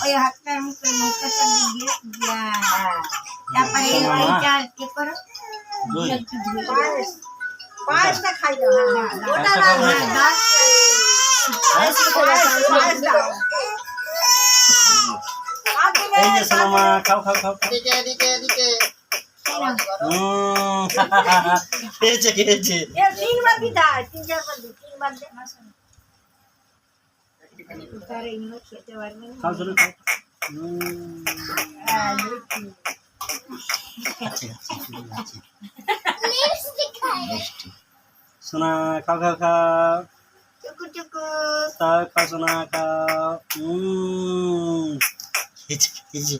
ওই হাতটার মুখে মুখটা দিয়ে তারপরে এইটা কি করো পায়েসটা খাই দাও ওটা না এই যে সোনামা খাও খাও খাও খেয়েছে খেয়েছে তিনবার দিদা তিন চারবার দিই তিনবার দে তার এগুলো খেতে পারবে না খাও শোনো খাও সোনা খাও খাও খাও চুকু চুকু খাও খাও সোনা খাও খেয়েছে খেয়েছে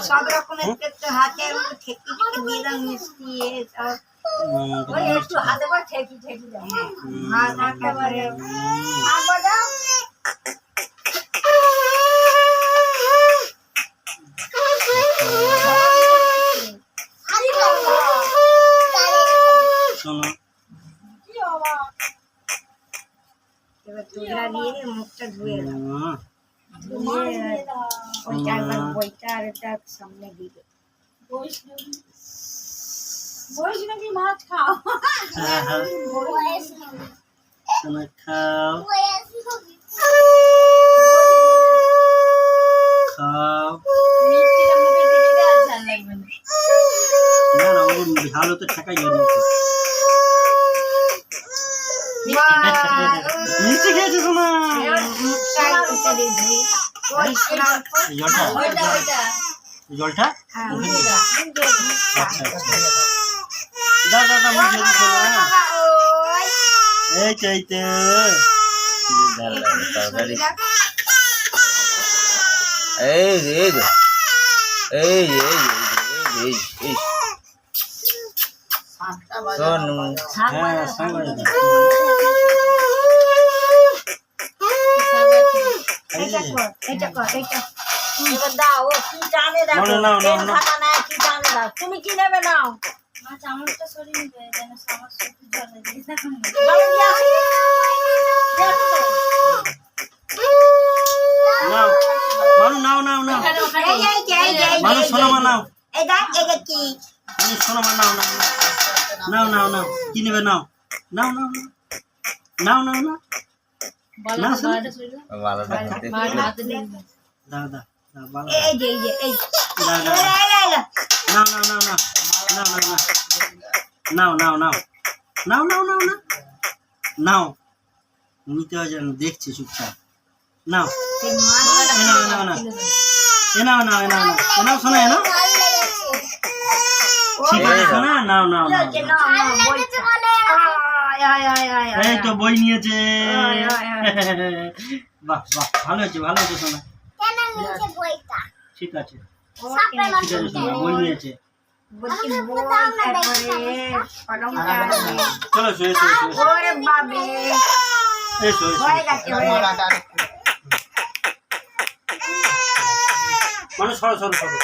সব রকমের একটু হাতে ঠেকি ঠেকি দিয়ে দাও মিষ্টি ওই একটু হাতে করে ঠেকি ঠেকি দাও হাত একেবারে আবার দাও শোনো এবার তোমরা নিয়ে মুখটা ধুয়ে দাও ওইটা একবার বইটা আর এটা সামনে দিবে বৈষ্ণবী মাছ খাও সোনা খাও খাও মিষ্টিটা মুখে দিলে আর ঝাল লাগবে না না না ও ভালো তো ঠেকাই যাবে মিষ্টি খেয়েছে সোনা জলটা আচ্ছা আচ্ছা দা দা দা মুখে দিছো না এই চাইতে হ্যাঁ সামনে তুমি কি নেবে নাও চামচটা সরিয়ে নিবে যেন চামচ জলে দিয়ে নাও মানু নাও নাও নাও মানু সোনামা নাও মানু সোনামা নাও নাও নাও নাও নাও কি নেবে নাও নাও নাও নাও নাও নাও নাও দাও দাও দাও নাও নাও নাও নাও নাও নাও নাও নাও নাও নাও নাও নাও নিতে হয় যেন দেখছি চুপচাপ নাও নাও নাও নাও নাও নাও নাও নাও শোনা নাও ঠিক আছে শোনা নাও নাও এই তো বই নিয়েছে বাহ বাহ ভালো হয়েছে শোনা ঠিক আছে শোনা বই নিয়েছে চলো শুয়ে এসো মানুষ সরো সরো সরো